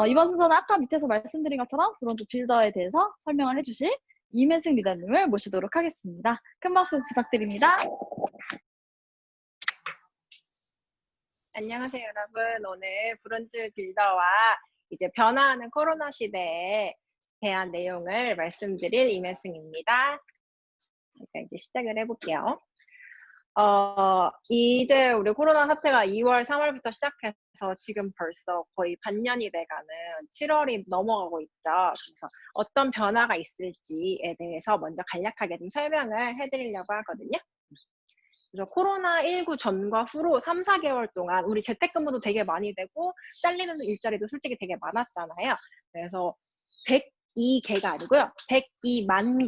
이번 순서는 아까 밑에서 말씀드린 것처럼 브론즈 빌더에 대해서 설명을 해주실 임혜승 리더님을 모시도록 하겠습니다. 큰 박수 부탁드립니다. 안녕하세요, 여러분. 오늘 브론즈 빌더와 이제 변화하는 코로나 시대에 대한 내용을 말씀드릴 임혜승입니다. 그러니까 이제 시작을 해볼게요. 이제 우리 코로나 사태가 2월, 3월부터 시작해서 지금 벌써 거의 반년이 돼가는 7월이 넘어가고 있죠. 그래서 어떤 변화가 있을지에 대해서 먼저 간략하게 좀 설명을 해드리려고 하거든요. 그래서 코로나19 전과 후로 3, 4개월 동안 우리 재택근무도 되게 많이 되고 잘리는 일자리도 솔직히 되게 많았잖아요. 그래서 102개가 아니고요. 102만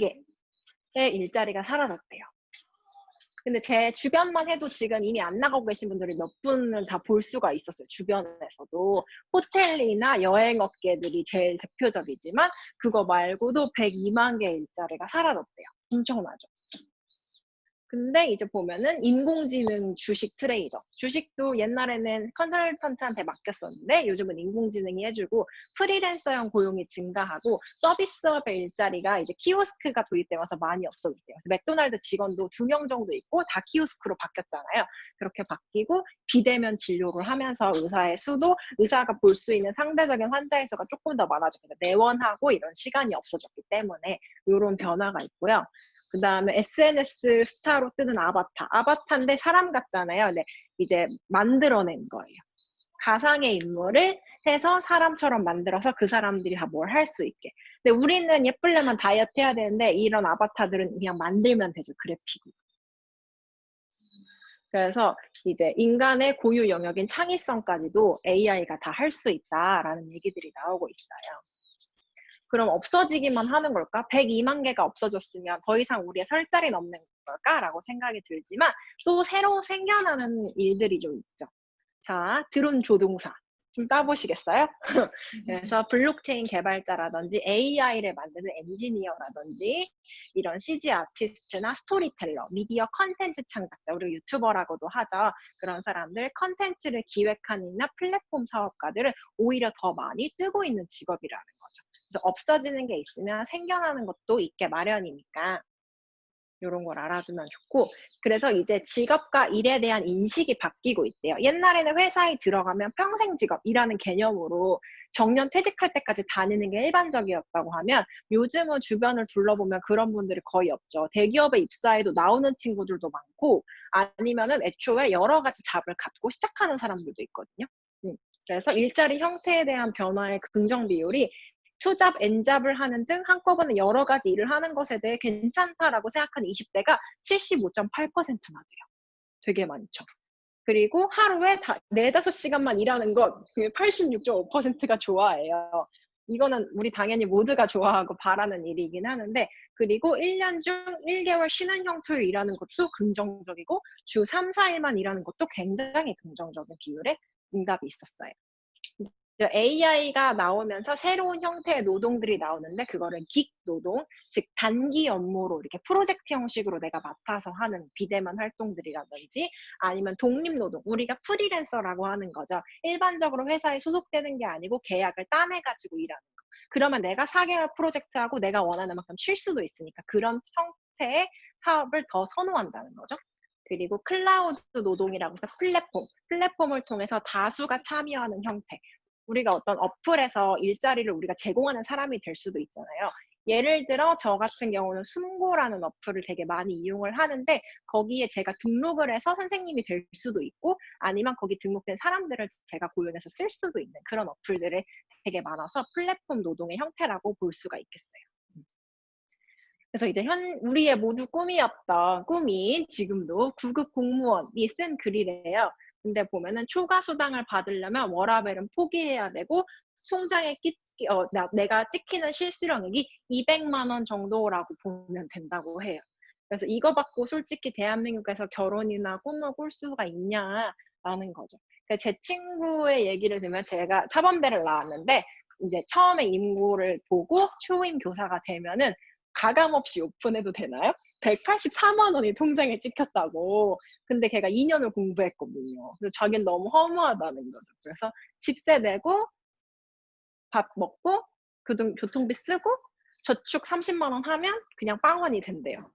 개의 일자리가 사라졌대요. 근데 제 주변만 해도 지금 이미 안 나가고 계신 분들이 몇 분을 다 볼 수가 있었어요. 주변에서도. 호텔이나 여행업계들이 제일 대표적이지만 그거 말고도 102만 개의 일자리가 사라졌대요. 엄청나죠. 근데 이제 보면은 인공지능 주식 트레이더. 주식도 옛날에는 컨설턴트한테 맡겼었는데 요즘은 인공지능이 해주고 프리랜서형 고용이 증가하고 서비스업의 일자리가 이제 키오스크가 도입되면서 많이 없어졌대요. 그래서 맥도날드 직원도 2명 정도 있고 다 키오스크로 바뀌었잖아요. 그렇게 바뀌고 비대면 진료를 하면서 의사의 수도 의사가 볼 수 있는 상대적인 환자의 수가 조금 더 많아졌고 내원하고 이런 시간이 없어졌기 때문에 이런 변화가 있고요. 그 다음에 SNS 스타로 뜨는 아바타. 아바타인데 사람 같잖아요. 근데 이제 만들어낸 거예요. 가상의 인물을 해서 사람처럼 만들어서 그 사람들이 다 뭘 할 수 있게. 근데 우리는 예쁠려면 다이어트 해야 되는데 이런 아바타들은 그냥 만들면 되죠. 그래픽으로. 그래서 이제 인간의 고유 영역인 창의성까지도 AI가 다 할 수 있다라는 얘기들이 나오고 있어요. 그럼 없어지기만 하는 걸까? 102만 개가 없어졌으면 더 이상 우리의 설 자리는 없는 걸까라고 생각이 들지만 또 새로 생겨나는 일들이 좀 있죠. 자, 드론 조종사 좀 따보시겠어요? 그래서 블록체인 개발자라든지 AI를 만드는 엔지니어라든지 이런 CG 아티스트나 스토리텔러, 미디어 컨텐츠 창작자, 우리가 유튜버라고도 하죠. 그런 사람들, 컨텐츠를 기획하는 이나 플랫폼 사업가들은 오히려 더 많이 뜨고 있는 직업이라는 거죠. 그래서 없어지는 게 있으면 생겨나는 것도 있게 마련이니까 이런 걸 알아두면 좋고, 그래서 이제 직업과 일에 대한 인식이 바뀌고 있대요. 옛날에는 회사에 들어가면 평생 직업이라는 개념으로 정년 퇴직할 때까지 다니는 게 일반적이었다고 하면 요즘은 주변을 둘러보면 그런 분들이 거의 없죠. 대기업에 입사해도 나오는 친구들도 많고 아니면은 애초에 여러 가지 잡을 갖고 시작하는 사람들도 있거든요. 그래서 일자리 형태에 대한 변화의 긍정 비율이 투잡, 엔잡을 하는 등 한꺼번에 여러 가지 일을 하는 것에 대해 괜찮다라고 생각하는 20대가 75.8%나 돼요. 되게 많죠. 그리고 하루에 4-5시간만 일하는 것 86.5%가 좋아해요. 이거는 우리 당연히 모두가 좋아하고 바라는 일이긴 하는데, 그리고 1년 중 1개월 쉬는 형태로 일하는 것도 긍정적이고 주 3, 4일만 일하는 것도 굉장히 긍정적인 비율의 응답이 있었어요. AI가 나오면서 새로운 형태의 노동들이 나오는데 그거를 긱 노동, 즉 단기 업무로 이렇게 프로젝트 형식으로 내가 맡아서 하는 비대면 활동들이라든지 아니면 독립노동, 우리가 프리랜서라고 하는 거죠. 일반적으로 회사에 소속되는 게 아니고 계약을 따내가지고 일하는 거. 그러면 내가 4개월 프로젝트하고 내가 원하는 만큼 쉴 수도 있으니까 그런 형태의 사업을 더 선호한다는 거죠. 그리고 클라우드 노동이라고 해서 플랫폼을 통해서 다수가 참여하는 형태. 우리가 어떤 어플에서 일자리를 우리가 제공하는 사람이 될 수도 있잖아요. 예를 들어 저 같은 경우는 숨고라는 어플을 되게 많이 이용을 하는데 거기에 제가 등록을 해서 선생님이 될 수도 있고 아니면 거기 등록된 사람들을 제가 고용해서 쓸 수도 있는 그런 어플들이 되게 많아서 플랫폼 노동의 형태라고 볼 수가 있겠어요. 그래서 이제 우리의 모두 꿈이었던 꿈이 지금도 9급 공무원이 쓴 글이래요. 근데 보면은 초과 수당을 받으려면 워라밸은 포기해야 되고 통장에 내가 찍히는 실수령액이 200만 원 정도라고 보면 된다고 해요. 그래서 이거 받고 솔직히 대한민국에서 결혼이나 꿈을 꿀 수가 있냐라는 거죠. 그러니까 제 친구의 얘기를 들으면 제가 사범대를 나왔는데 이제 처음에 임고를 보고 초임 교사가 되면은 가감없이 오픈해도 되나요? 184만 원이 통장에 찍혔다고. 근데 걔가 2년을 공부했거든요. 그래서 자기는 너무 허무하다는 거죠. 그래서 집세 내고 밥 먹고 교통비 쓰고 저축 30만 원 하면 그냥 빵원이 된대요.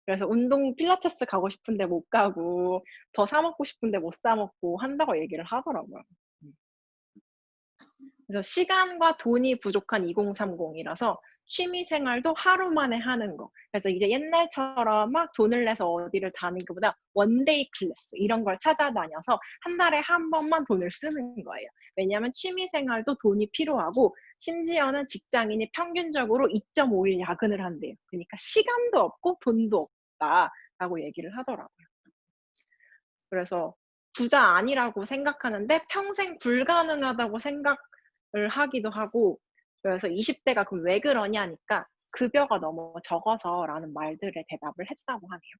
그래서 운동 필라테스 가고 싶은데 못 가고 더 사 먹고 싶은데 못 사 먹고 한다고 얘기를 하더라고요. 그래서 시간과 돈이 부족한 2030이라서 취미 생활도 하루 만에 하는 거. 그래서 이제 옛날처럼 막 돈을 내서 어디를 다니는 것보다 원데이 클래스 이런 걸 찾아다녀서 한 달에 한 번만 돈을 쓰는 거예요. 왜냐하면 취미 생활도 돈이 필요하고 심지어는 직장인이 평균적으로 2.5일 야근을 한대요. 그러니까 시간도 없고 돈도 없다라고 얘기를 하더라고요. 그래서 부자 아니라고 생각하는데 평생 불가능하다고 생각을 하기도 하고, 그래서 20대가 그럼 왜 그러냐니까 급여가 너무 적어서라는 말들에 대답을 했다고 하네요.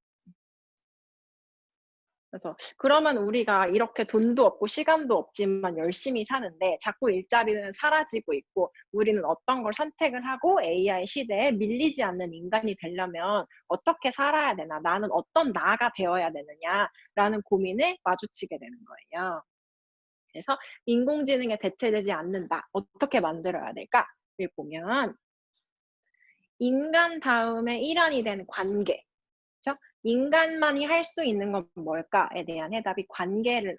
그래서 그러면 우리가 이렇게 돈도 없고 시간도 없지만 열심히 사는데 자꾸 일자리는 사라지고 있고 우리는 어떤 걸 선택을 하고 AI 시대에 밀리지 않는 인간이 되려면 어떻게 살아야 되나, 나는 어떤 나가 되어야 되느냐라는 고민을 마주치게 되는 거예요. 그래서 인공지능에 대체되지 않는다. 어떻게 만들어야 될까를 보면 인간 다음에 일환이 되는 관계. 그렇죠? 인간만이 할 수 있는 건 뭘까에 대한 해답이 관계를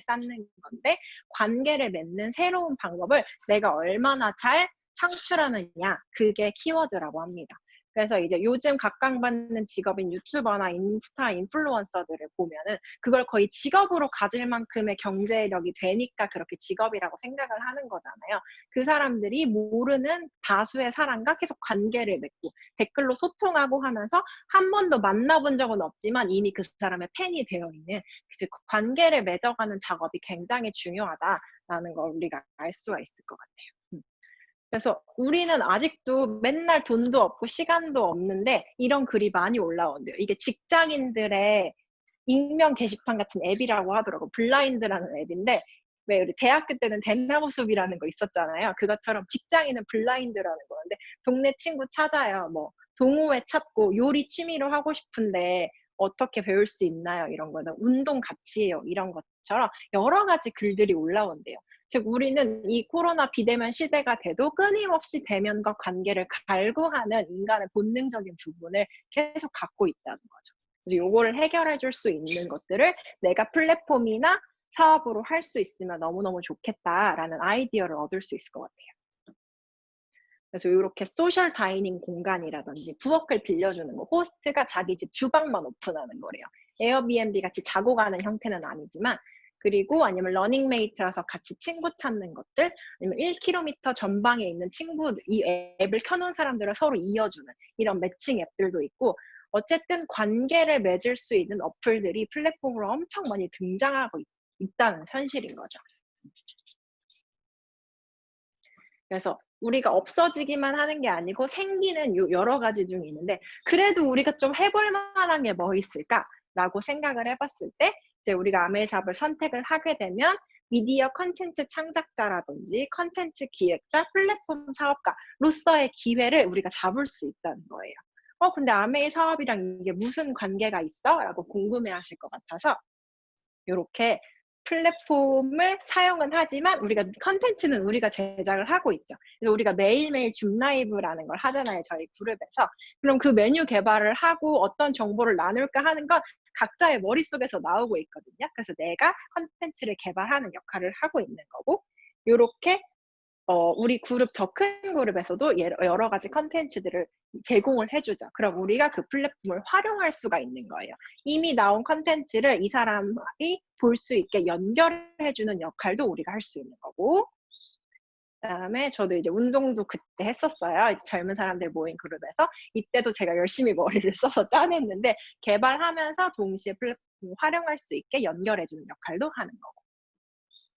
쌓는 건데, 관계를 맺는 새로운 방법을 내가 얼마나 잘 창출하느냐, 그게 키워드라고 합니다. 그래서 이제 요즘 각광받는 직업인 유튜버나 인스타 인플루언서들을 보면은 그걸 거의 직업으로 가질 만큼의 경제력이 되니까 그렇게 직업이라고 생각을 하는 거잖아요. 그 사람들이 모르는 다수의 사람과 계속 관계를 맺고 댓글로 소통하고 하면서 한 번도 만나본 적은 없지만 이미 그 사람의 팬이 되어 있는, 그 관계를 맺어가는 작업이 굉장히 중요하다라는 걸 우리가 알 수가 있을 것 같아요. 그래서 우리는 아직도 맨날 돈도 없고 시간도 없는데 이런 글이 많이 올라온대요. 이게 직장인들의 익명 게시판 같은 앱이라고 하더라고. 블라인드라는 앱인데, 왜 우리 대학교 때는 대나무 숲이라는 거 있었잖아요. 그것처럼 직장인은 블라인드라는 거는데 동네 친구 찾아요. 뭐 동호회 찾고 요리 취미로 하고 싶은데 어떻게 배울 수 있나요? 이런 거는 운동 같이 해요. 이런 것처럼 여러 가지 글들이 올라온대요. 즉 우리는 이 코로나 비대면 시대가 돼도 끊임없이 대면과 관계를 갈구하는 인간의 본능적인 부분을 계속 갖고 있다는 거죠. 그래서 요거를 해결해 줄 수 있는 것들을 내가 플랫폼이나 사업으로 할 수 있으면 너무너무 좋겠다라는 아이디어를 얻을 수 있을 것 같아요. 그래서 이렇게 소셜 다이닝 공간이라든지 부엌을 빌려주는 거, 호스트가 자기 집 주방만 오픈하는 거래요. 에어비앤비 같이 자고 가는 형태는 아니지만, 그리고 아니면 러닝메이트라서 같이 친구 찾는 것들, 아니면 1km 전방에 있는 친구들, 이 앱을 켜놓은 사람들을 서로 이어주는 이런 매칭 앱들도 있고, 어쨌든 관계를 맺을 수 있는 어플들이 플랫폼으로 엄청 많이 등장하고 있다는 현실인 거죠. 그래서 우리가 없어지기만 하는 게 아니고 생기는 여러 가지 중에 있는데, 그래도 우리가 좀 해볼 만한 게 뭐 있을까라고 생각을 해봤을 때, 이제 우리가 아메이사업을 선택을 하게 되면 미디어 컨텐츠 창작자라든지 컨텐츠 기획자, 플랫폼 사업가로서의 기회를 우리가 잡을 수 있다는 거예요. 근데 아메이 사업이랑 이게 무슨 관계가 있어? 라고 궁금해하실 것 같아서 이렇게 플랫폼을 사용은 하지만 우리가 컨텐츠는 우리가 제작을 하고 있죠. 그래서 우리가 매일매일 줌 라이브라는 걸 하잖아요, 저희 그룹에서. 그럼 그 메뉴 개발을 하고 어떤 정보를 나눌까 하는 건 각자의 머릿속에서 나오고 있거든요. 그래서 내가 컨텐츠를 개발하는 역할을 하고 있는 거고, 이렇게 우리 그룹, 더 큰 그룹에서도 여러 가지 컨텐츠들을 제공을 해주죠. 그럼 우리가 그 플랫폼을 활용할 수가 있는 거예요. 이미 나온 컨텐츠를 이 사람이 볼 수 있게 연결해주는 역할도 우리가 할 수 있는 거고, 그다음에 저도 이제 운동도 그때 했었어요. 이제 젊은 사람들 모인 그룹에서. 이때도 제가 열심히 머리를 써서 짜냈는데 개발하면서 동시에 플랫폼을 활용할 수 있게 연결해주는 역할도 하는 거고.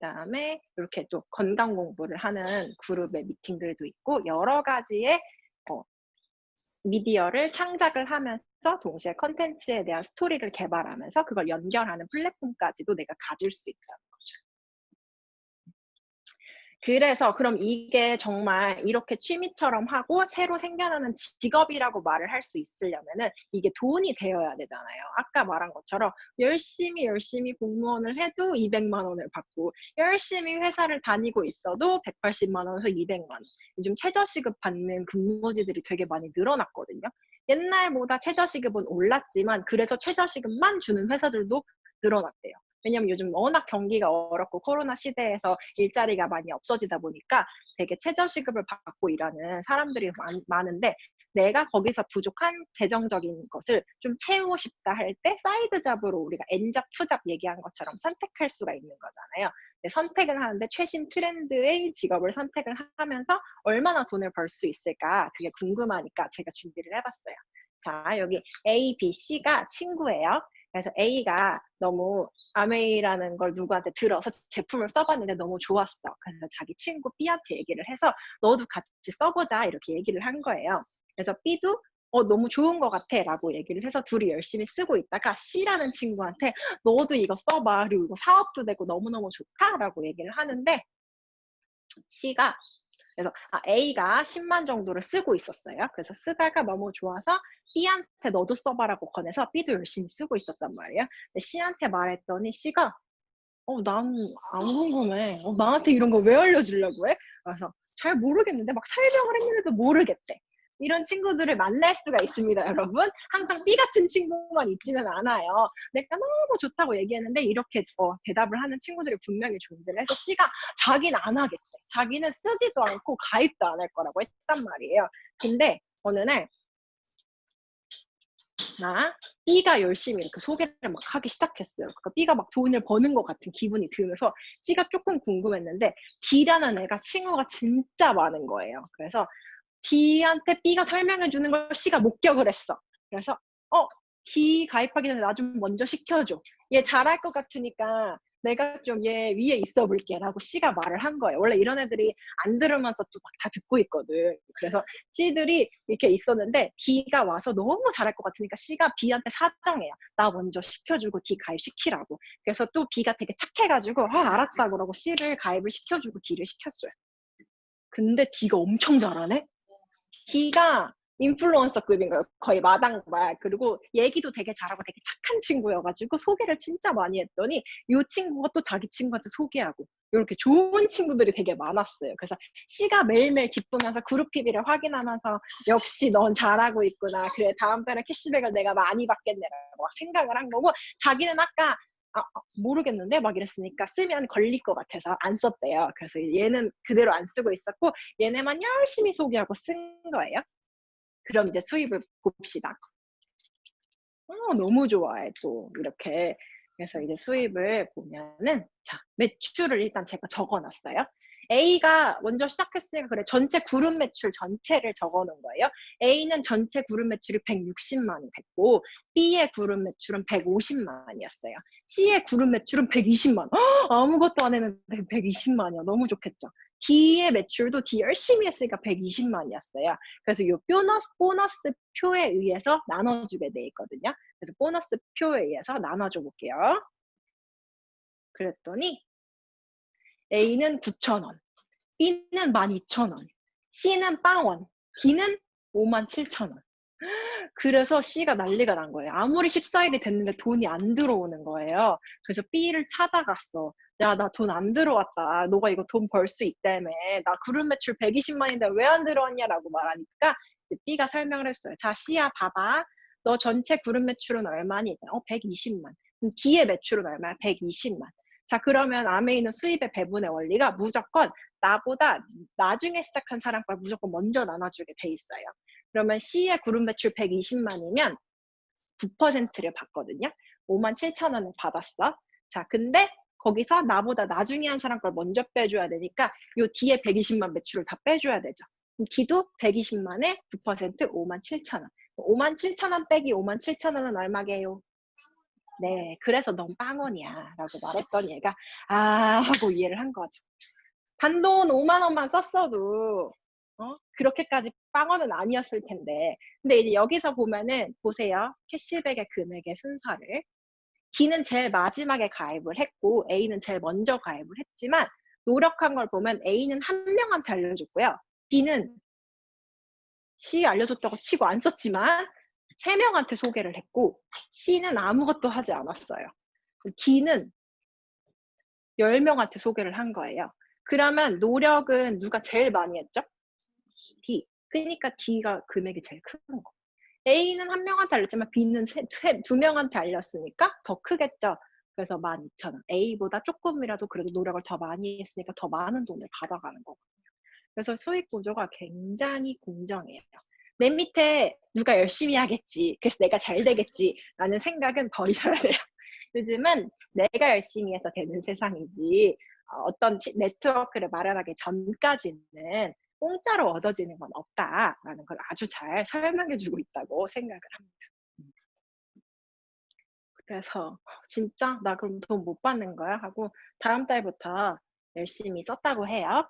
그다음에 이렇게 또 건강 공부를 하는 그룹의 미팅들도 있고, 여러 가지의 미디어를 창작을 하면서 동시에 컨텐츠에 대한 스토리를 개발하면서 그걸 연결하는 플랫폼까지도 내가 가질 수 있다는 거죠. 그래서 그럼 이게 정말 이렇게 취미처럼 하고 새로 생겨나는 직업이라고 말을 할 수 있으려면은 이게 돈이 되어야 되잖아요. 아까 말한 것처럼 열심히 공무원을 해도 200만 원을 받고 열심히 회사를 다니고 있어도 180만 원에서 200만 원. 요즘 최저시급 받는 근무지들이 되게 많이 늘어났거든요. 옛날보다 최저시급은 올랐지만 그래서 최저시급만 주는 회사들도 늘어났대요. 왜냐면 요즘 워낙 경기가 어렵고 코로나 시대에서 일자리가 많이 없어지다 보니까 되게 최저시급을 받고 일하는 사람들이 많은데 내가 거기서 부족한 재정적인 것을 좀 채우고 싶다 할 때 사이드 잡으로 우리가 N잡, 투잡 얘기한 것처럼 선택할 수가 있는 거잖아요. 선택을 하는데 최신 트렌드의 직업을 선택을 하면서 얼마나 돈을 벌 수 있을까 그게 궁금하니까 제가 준비를 해봤어요. 자, 여기 A, B, C가 친구예요. 그래서 A가 너무 아메이라는 걸 누구한테 들어서 제품을 써봤는데 너무 좋았어. 그래서 자기 친구 B한테 얘기를 해서 너도 같이 써보자 이렇게 얘기를 한 거예요. 그래서 B도 너무 좋은 것 같아 라고 얘기를 해서 둘이 열심히 쓰고 있다가 C라는 친구한테 너도 이거 써봐. 그리고 이거 사업도 되고 너무너무 좋다 라고 얘기를 하는데 C가 그래서 A가 10만 정도를 쓰고 있었어요. 그래서 쓰다가 너무 좋아서 B한테 너도 써봐라고 권해서 B도 열심히 쓰고 있었단 말이에요. 근데 C한테 말했더니 C가 난 안 궁금해. 나한테 이런 거 왜 알려주려고 해? 그래서 잘 모르겠는데 막 설명을 했는데도 모르겠대. 이런 친구들을 만날 수가 있습니다, 여러분. 항상 B 같은 친구만 있지는 않아요. 내가 너무 좋다고 얘기했는데 이렇게 대답을 하는 친구들이 분명히 존재를 해서 C가 자기는 안 하겠대. 자기는 쓰지도 않고 가입도 안 할 거라고 했단 말이에요. 근데 어느 날 B가 열심히 이렇게 소개를 막 하기 시작했어요. 그러니까 B가 막 돈을 버는 것 같은 기분이 들면서 C가 조금 궁금했는데 D라는 애가 친구가 진짜 많은 거예요. 그래서 D한테 B가 설명해 주는 걸 C가 목격을 했어. 그래서 D 가입하기 전에 나 좀 먼저 시켜줘. 얘 잘할 것 같으니까 내가 좀 얘 위에 있어 볼게 라고 C가 말을 한 거예요. 원래 이런 애들이 안 들으면서 또 막 다 듣고 있거든. 그래서 C들이 이렇게 있었는데 D가 와서 너무 잘할 것 같으니까 C가 B한테 사정해요. 나 먼저 시켜주고 D 가입시키라고. 그래서 또 B가 되게 착해가지고 알았다고 그러고 C를 가입을 시켜주고 D를 시켰어요. 근데 D가 엄청 잘하네? D가 인플루언서급인 거예요. 거의 마당발. 그리고 얘기도 되게 잘하고 되게 착한 친구여가지고 소개를 진짜 많이 했더니 이 친구가 또 자기 친구한테 소개하고 이렇게 좋은 친구들이 되게 많았어요. 그래서 C가 매일매일 기쁘면서 그룹 PB를 확인하면서 역시 넌 잘하고 있구나. 그래 다음 달에 캐시백을 내가 많이 받겠네라고 생각을 한 거고 자기는 아까 모르겠는데 막 이랬으니까 쓰면 걸릴 것 같아서 안 썼대요. 그래서 얘는 그대로 안 쓰고 있었고 얘네만 열심히 소개하고 쓴 거예요. 그럼 이제 수입을 봅시다. 너무 좋아해 또 이렇게. 그래서 이제 수입을 보면은 자 매출을 일단 제가 적어놨어요. A가 먼저 시작했으니까 그래 전체 그룹 매출 전체를 적어놓은 거예요. A는 전체 그룹 매출이 160만이 됐고 B의 그룹 매출은 150만이었어요. C의 그룹 매출은 120만. 아무것도 안 했는데 120만이야. 너무 좋겠죠. D의 매출도 D 열심히 했으니까 120만이었어요. 그래서 이 보너스 표에 의해서 나눠주게 돼 있거든요. 그래서 보너스 표에 의해서 나눠줘 볼게요. 그랬더니 A는 9,000원, B는 12,000원, C는 0원, D는 57,000원. 그래서 C가 난리가 난 거예요. 아무리 14일이 됐는데 돈이 안 들어오는 거예요. 그래서 B를 찾아갔어. 야, 나 돈 안 들어왔다. 너가 이거 돈 벌 수 있다며. 나 그룹 매출 120만인데 왜 안 들어왔냐라고 말하니까 B가 설명을 했어요. 자, C야, 봐봐. 너 전체 그룹 매출은 얼마니? 120만. 그럼 D의 매출은 얼마야? 120만. 자, 그러면 아메이는 수입의 배분의 원리가 무조건 나보다 나중에 시작한 사람 걸 무조건 먼저 나눠주게 돼 있어요. 그러면 C의 그룹 매출 120만이면 9%를 받거든요. 57,000원을 받았어. 자, 근데 거기서 나보다 나중에 한 사람 걸 먼저 빼줘야 되니까 요 뒤에 120만 매출을 다 빼줘야 되죠. 그럼 D도 120만에 9% 57,000원. 57,000원 빼기 57,000원은 얼마게요? 네, 그래서 넌 빵원이야 라고 말했던 얘가 하고 이해를 한 거죠. 단돈 5만 원만 썼어도 그렇게까지 빵원은 아니었을 텐데. 근데 이제 여기서 보면은 보세요. 캐시백의 금액의 순서를. D는 제일 마지막에 가입을 했고 A는 제일 먼저 가입을 했지만 노력한 걸 보면 A는 한 명한테 알려줬고요. B는 C 알려줬다고 치고 안 썼지만 3명한테 소개를 했고 C는 아무것도 하지 않았어요. D는 10명한테 소개를 한 거예요. 그러면 노력은 누가 제일 많이 했죠? D. 그러니까 D가 금액이 제일 큰 거. A는 한 명한테 알렸지만 B는 2명한테 알렸으니까 더 크겠죠. 그래서 12,000원. A보다 조금이라도 그래도 노력을 더 많이 했으니까 더 많은 돈을 받아가는 거거든요. 그래서 수익 구조가 굉장히 공정해요. 내 밑에 누가 열심히 하겠지. 그래서 내가 잘 되겠지. 라는 생각은 버리셔야 돼요. 요즘은 내가 열심히 해서 되는 세상이지 어떤 네트워크를 마련하기 전까지는 공짜로 얻어지는 건 없다라는 걸 아주 잘 설명해주고 있다고 생각을 합니다. 그래서 진짜 나 그럼 돈 못 받는 거야? 하고 다음 달부터 열심히 썼다고 해요.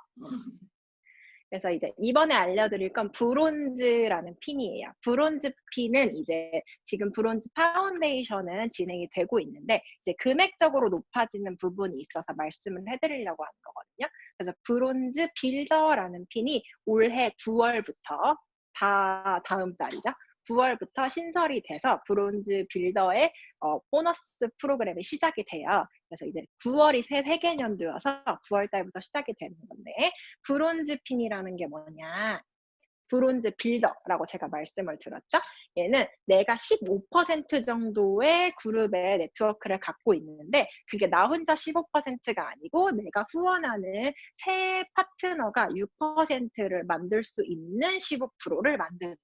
그래서 이제 이번에 알려드릴 건 브론즈라는 핀이에요. 브론즈 핀은 이제 지금 브론즈 파운데이션은 진행이 되고 있는데 이제 금액적으로 높아지는 부분이 있어서 말씀을 해드리려고 하는 거거든요. 그래서 브론즈 빌더라는 핀이 올해 9월부터 다음 달이죠. 9월부터 신설이 돼서 브론즈 빌더의 보너스 프로그램이 시작이 돼요. 그래서 이제 9월이 새 회계년도여서 9월 달부터 시작이 되는 건데 브론즈 핀이라는 게 뭐냐? 브론즈 빌더라고 제가 말씀을 드렸죠. 얘는 내가 15% 정도의 그룹의 네트워크를 갖고 있는데 그게 나 혼자 15%가 아니고 내가 후원하는 새 파트너가 6%를 만들 수 있는 15%를 만드는 거예요.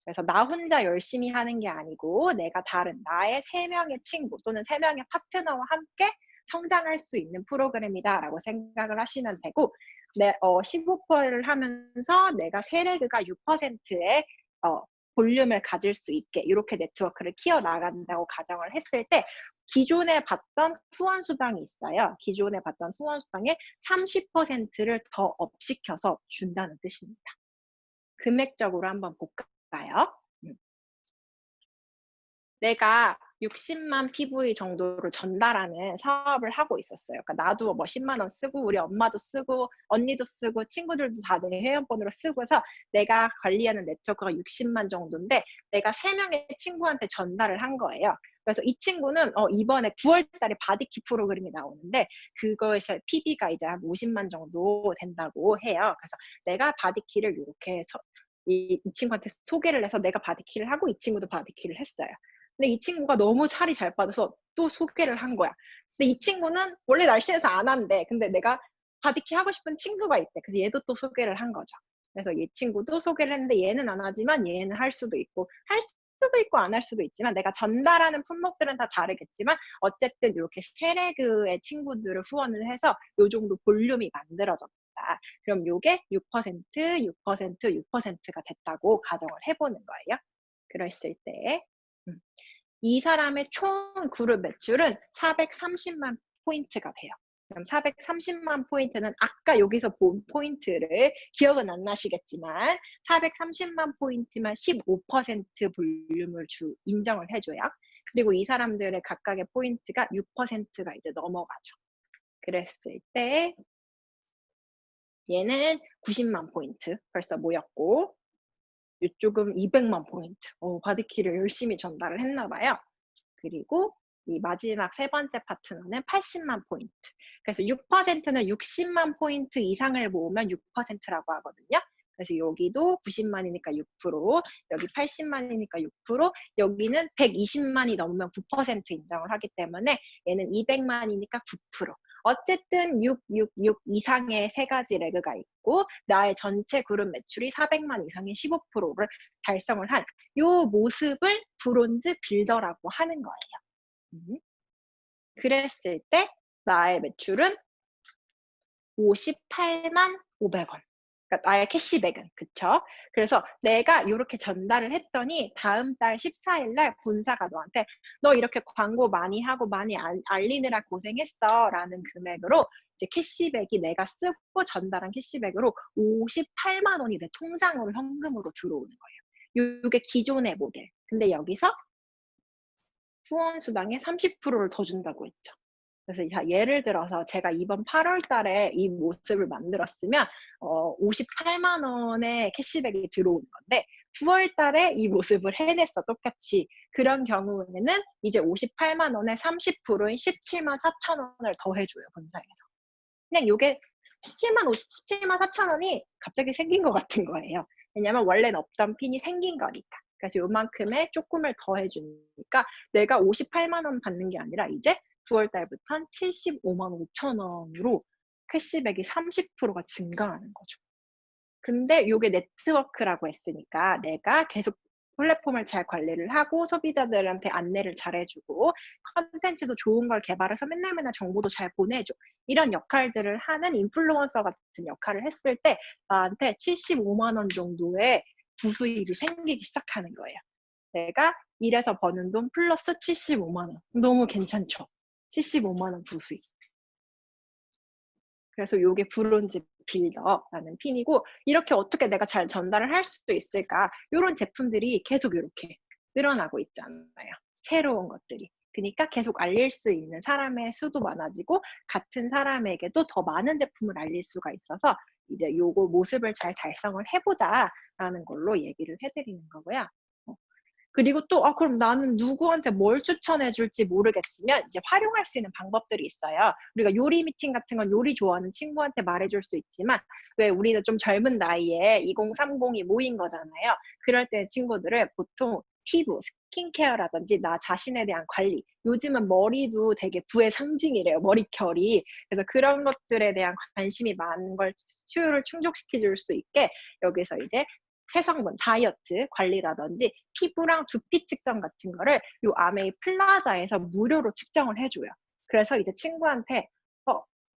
그래서 나 혼자 열심히 하는 게 아니고 내가 다른 나의 3명의 친구 또는 3명의 파트너와 함께 성장할 수 있는 프로그램이다라고 생각을 하시면 되고 15%를 하면서 내가 세레그가 6%의 볼륨을 가질 수 있게 이렇게 네트워크를 키워나간다고 가정을 했을 때 기존에 받던 후원 수당이 있어요. 기존에 받던 후원 수당의 30%를 더 업시켜서 준다는 뜻입니다. 금액적으로 한번 볼까요? 내가 60만 PV 정도를 전달하는 사업을 하고 있었어요. 그러니까 나도 뭐 10만 원 쓰고 우리 엄마도 쓰고 언니도 쓰고 친구들도 다 내 회원번호로 쓰고 해서 내가 관리하는 네트워크가 60만 정도인데 내가 3명의 친구한테 전달을 한 거예요. 그래서 이 친구는 이번에 9월 달에 바디키 프로그램이 나오는데 그거에서 PB가 이제 한 50만 정도 된다고 해요. 그래서 내가 바디키를 이렇게 이 친구한테 소개를 해서 내가 바디키를 하고 이 친구도 바디키를 했어요. 근데 이 친구가 너무 살이 잘 빠져서 또 소개를 한 거야. 근데 이 친구는 원래 날씬해서 안 한대. 근데 내가 바디키 하고 싶은 친구가 있대. 그래서 얘도 또 소개를 한 거죠. 그래서 이 친구도 소개를 했는데 얘는 안 하지만 얘는 할 수도 있고 안 할 수도 있지만 내가 전달하는 품목들은 다 다르겠지만 어쨌든 이렇게 세레그의 친구들을 후원을 해서 요 정도 볼륨이 만들어졌다. 그럼 요게 6%, 6%, 6%가 됐다고 가정을 해보는 거예요. 그랬을 때 이 사람의 총 그룹 매출은 430만 포인트가 돼요. 그럼 430만 포인트는 아까 여기서 본 포인트를 기억은 안 나시겠지만 430만 포인트만 15% 볼륨을 인정을 해줘요. 그리고 이 사람들의 각각의 포인트가 6%가 이제 넘어가죠. 그랬을 때 얘는 90만 포인트 벌써 모였고 이쪽은 200만 포인트. 바디키를 열심히 전달을 했나 봐요. 그리고 이 마지막 세 번째 파트너는 80만 포인트. 그래서 6%는 60만 포인트 이상을 모으면 6%라고 하거든요. 그래서 여기도 90만이니까 6%, 여기 80만이니까 6%, 여기는 120만이 넘으면 9% 인정을 하기 때문에 얘는 200만이니까 9%. 어쨌든 6, 6, 6 이상의 세 가지 레그가 있고 나의 전체 그룹 매출이 400만 이상의 15%를 달성을 한 이 모습을 브론즈 빌더라고 하는 거예요. 그랬을 때 나의 매출은 58만 500원. 그러니까 나의 캐시백은 그쵸? 그래서 내가 이렇게 전달을 했더니 다음 달 14일 날 본사가 너한테 너 이렇게 광고 많이 하고 많이 알리느라 고생했어 라는 금액으로 이제 캐시백이 내가 쓰고 전달한 캐시백으로 58만 원이 내 통장으로 현금으로 들어오는 거예요. 이게 기존의 모델. 근데 여기서 후원 수당의 30%를 더 준다고 했죠. 그래서 자, 예를 들어서 제가 이번 8월 달에 이 모습을 만들었으면 58만 원의 캐시백이 들어오는 건데 9월 달에 이 모습을 해냈어, 똑같이. 그런 경우에는 이제 58만 원에 30%인 17만 4천 원을 더 해줘요, 본사에서. 그냥 요게 17만 4천 원이 갑자기 생긴 것 같은 거예요. 왜냐면 원래는 없던 핀이 생긴 거니까. 그래서 요만큼의 조금을 더 해주니까 내가 58만 원 받는 게 아니라 이제 9월 달부터는 75만 5천 원으로 캐시백이 30%가 증가하는 거죠. 근데 요게 네트워크라고 했으니까 내가 계속 플랫폼을 잘 관리를 하고 소비자들한테 안내를 잘 해주고 컨텐츠도 좋은 걸 개발해서 맨날 정보도 잘 보내줘. 이런 역할들을 하는 인플루언서 같은 역할을 했을 때 나한테 75만 원 정도의 부수입이 생기기 시작하는 거예요. 내가 일해서 버는 돈 플러스 75만 원. 너무 괜찮죠? 75만 원 부수입. 그래서 요게 브론즈 빌더라는 핀이고, 이렇게 어떻게 내가 잘 전달을 할 수도 있을까? 이런 제품들이 계속 이렇게 늘어나고 있잖아요. 새로운 것들이. 그러니까 계속 알릴 수 있는 사람의 수도 많아지고 같은 사람에게도 더 많은 제품을 알릴 수가 있어서 이제 요거 모습을 잘 달성을 해보자라는 걸로 얘기를 해드리는 거고요. 그리고 또 그럼 나는 누구한테 뭘 추천해 줄지 모르겠으면 이제 활용할 수 있는 방법들이 있어요. 우리가 요리 미팅 같은 건 요리 좋아하는 친구한테 말해줄 수 있지만 왜 우리는 좀 젊은 나이에 2030이 모인 거잖아요. 그럴 때 친구들을 보통 피부, 스킨케어라든지 나 자신에 대한 관리, 요즘은 머리도 되게 부의 상징이래요, 머리결이. 그래서 그런 것들에 대한 관심이 많은 걸 수요를 충족시켜 줄 수 있게 여기서 이제 해성분, 다이어트 관리라든지 피부랑 두피 측정 같은 거를 요 아메이 플라자에서 무료로 측정을 해줘요. 그래서 이제 친구한테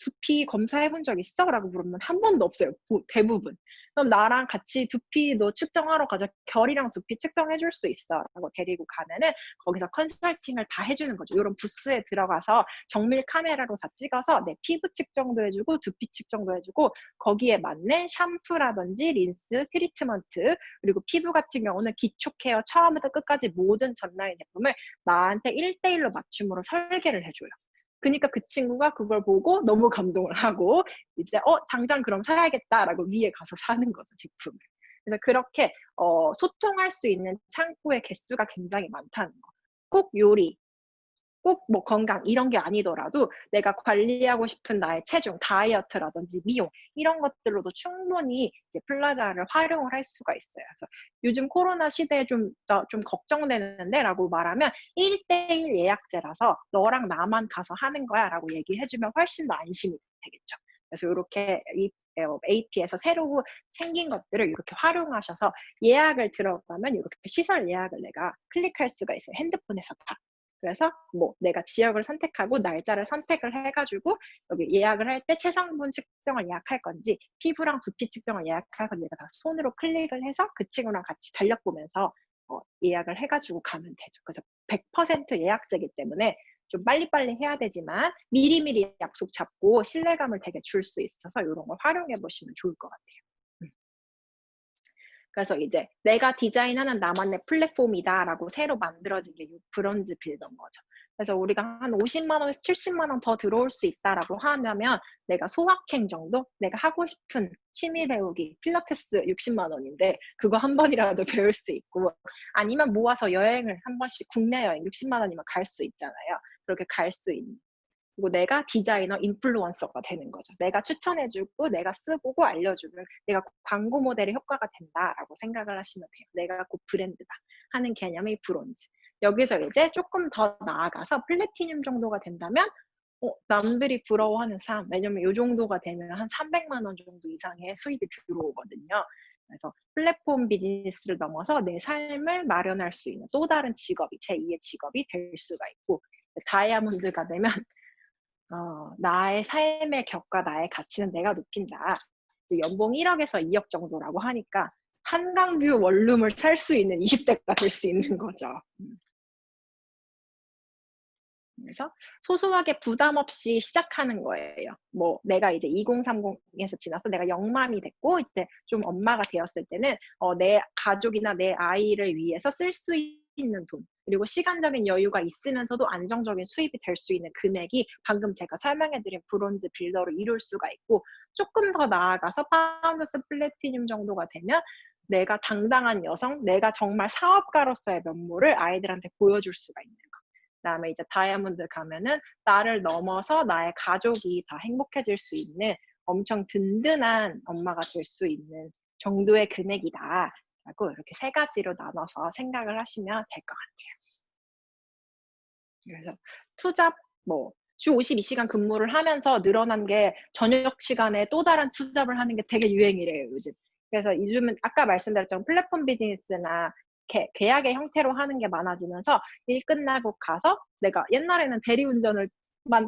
두피 검사해본 적 있어? 라고 물으면 한 번도 없어요. 대부분. 그럼 나랑 같이 두피 너 측정하러 가자. 결이랑 두피 측정해줄 수 있어. 라고 데리고 가면은 거기서 컨설팅을 다 해주는 거죠. 이런 부스에 들어가서 정밀 카메라로 다 찍어서 내 피부 측정도 해주고 두피 측정도 해주고 거기에 맞는 샴푸라든지 린스, 트리트먼트 그리고 피부 같은 경우는 기초 케어 처음부터 끝까지 모든 전라인 제품을 나한테 1대1로 맞춤으로 설계를 해줘요. 그러니까 그 친구가 그걸 보고 너무 감동을 하고 이제 당장 그럼 사야겠다라고 위에 가서 사는 거죠, 제품을. 그래서 그렇게 소통할 수 있는 창구의 개수가 굉장히 많다는 거. 꼭 요리, 꼭 뭐 건강 이런 게 아니더라도 내가 관리하고 싶은 나의 체중, 다이어트라든지 미용 이런 것들로도 충분히 이제 플라자를 활용을 할 수가 있어요. 그래서 요즘 코로나 시대에 좀 걱정되는데 라고 말하면 1대1 예약제라서 너랑 나만 가서 하는 거야 라고 얘기해주면 훨씬 더 안심이 되겠죠. 그래서 이렇게 AP에서 새로 생긴 것들을 이렇게 활용하셔서 예약을 들어가면 이렇게 시설 예약을 내가 클릭할 수가 있어요. 핸드폰에서 다. 그래서 뭐 내가 지역을 선택하고 날짜를 선택을 해가지고 여기 예약을 할 때 체성분 측정을 예약할 건지 피부랑 두피 측정을 예약할 건지 내가 다 손으로 클릭을 해서 그 친구랑 같이 달력 보면서 예약을 해가지고 가면 되죠. 그래서 100% 예약제이기 때문에 좀 빨리빨리 해야 되지만 미리미리 약속 잡고 신뢰감을 되게 줄 수 있어서 이런 걸 활용해 보시면 좋을 것 같아요. 그래서 이제 내가 디자인하는 나만의 플랫폼이다라고 새로 만들어진 게 브론즈 빌더인 거죠. 그래서 우리가 한 50만 원에서 70만 원 더 들어올 수 있다라고 하면 내가 소확행 정도? 내가 하고 싶은 취미 배우기, 필라테스 60만 원인데 그거 한 번이라도 배울 수 있고 아니면 모아서 여행을 한 번씩 국내 여행 60만 원이면 갈 수 있잖아요. 그렇게 갈 수 있는. 그리고 내가 디자이너 인플루언서가 되는 거죠. 내가 추천해주고 내가 쓰고 알려주면 내가 광고 모델의 효과가 된다라고 생각을 하시면 돼요. 내가 곧 브랜드다 하는 개념이 브론즈. 여기서 이제 조금 더 나아가서 플래티늄 정도가 된다면 남들이 부러워하는 삶. 왜냐면 이 정도가 되면 한 300만 원 정도 이상의 수입이 들어오거든요. 그래서 플랫폼 비즈니스를 넘어서 내 삶을 마련할 수 있는 또 다른 직업이 제2의 직업이 될 수가 있고 다이아몬드가 되면 나의 삶의 격과 나의 가치는 내가 높인다. 연봉 1억에서 2억 정도라고 하니까 한강뷰 원룸을 살 수 있는 20대가 될 수 있는 거죠. 그래서 소소하게 부담 없이 시작하는 거예요. 뭐 내가 이제 2030에서 지나서 내가 영맘이 됐고 이제 좀 엄마가 되었을 때는 내 가족이나 내 아이를 위해서 쓸 수 있는 돈 그리고 시간적인 여유가 있으면서도 안정적인 수입이 될 수 있는 금액이 방금 제가 설명해드린 브론즈 빌더로 이룰 수가 있고, 조금 더 나아가서 파운더스 플래티늄 정도가 되면 내가 당당한 여성, 내가 정말 사업가로서의 면모를 아이들한테 보여줄 수가 있는 거. 그다음에 이제 다이아몬드 가면은 나를 넘어서 나의 가족이 더 행복해질 수 있는 엄청 든든한 엄마가 될 수 있는 정도의 금액이다 라고 이렇게 세 가지로 나눠서 생각을 하시면 될 것 같아요. 그래서 투잡 주 52시간 근무를 하면서 늘어난 게 저녁 시간에 또 다른 투잡을 하는 게 되게 유행이래요, 요즘. 그래서 요즘은 아까 말씀드렸던 플랫폼 비즈니스나 계약의 형태로 하는 게 많아지면서 일 끝나고 가서 내가 옛날에는 대리운전을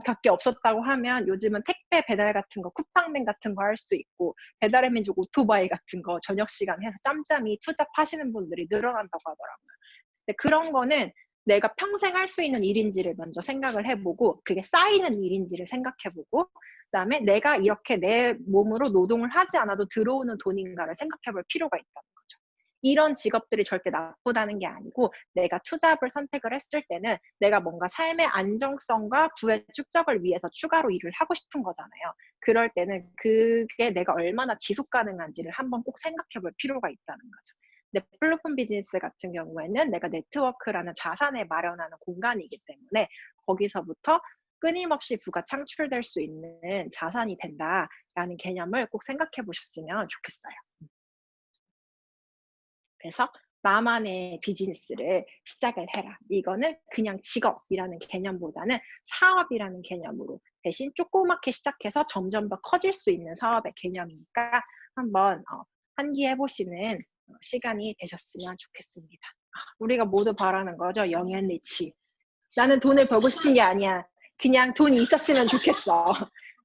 밖에 없었다고 하면 요즘은 택배 배달 같은 거, 쿠팡맨 같은 거 할 수 있고, 배달의 민족 오토바이 같은 거 저녁 시간 해서 짬짬이 투잡하시는 분들이 늘어난다고 하더라고요. 근데 그런 거는 내가 평생 할 수 있는 일인지를 먼저 생각을 해보고, 그게 쌓이는 일인지를 생각해보고, 그다음에 내가 이렇게 내 몸으로 노동을 하지 않아도 들어오는 돈인가를 생각해볼 필요가 있다는 거죠. 이런 직업들이 절대 나쁘다는 게 아니고, 내가 투잡을 선택을 했을 때는 내가 뭔가 삶의 안정성과 부의 축적을 위해서 추가로 일을 하고 싶은 거잖아요. 그럴 때는 그게 내가 얼마나 지속 가능한지를 한번 꼭 생각해볼 필요가 있다는 거죠. 근데 플랫폼 비즈니스 같은 경우에는 내가 네트워크라는 자산을 마련하는 공간이기 때문에 거기서부터 끊임없이 부가 창출될 수 있는 자산이 된다라는 개념을 꼭 생각해 보셨으면 좋겠어요. 그래서 나만의 비즈니스를 시작을 해라. 이거는 그냥 직업이라는 개념보다는 사업이라는 개념으로, 대신 조그맣게 시작해서 점점 더 커질 수 있는 사업의 개념이니까 한번 환기해 보시는 시간이 되셨으면 좋겠습니다. 우리가 모두 바라는 거죠. 영앤리치. 나는 돈을 벌고 싶은 게 아니야. 그냥 돈이 있었으면 좋겠어.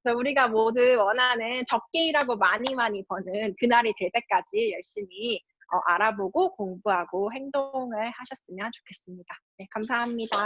그래서 우리가 모두 원하는 적게 일하고 많이 버는 그날이 될 때까지 열심히 알아보고 공부하고 행동을 하셨으면 좋겠습니다. 네, 감사합니다.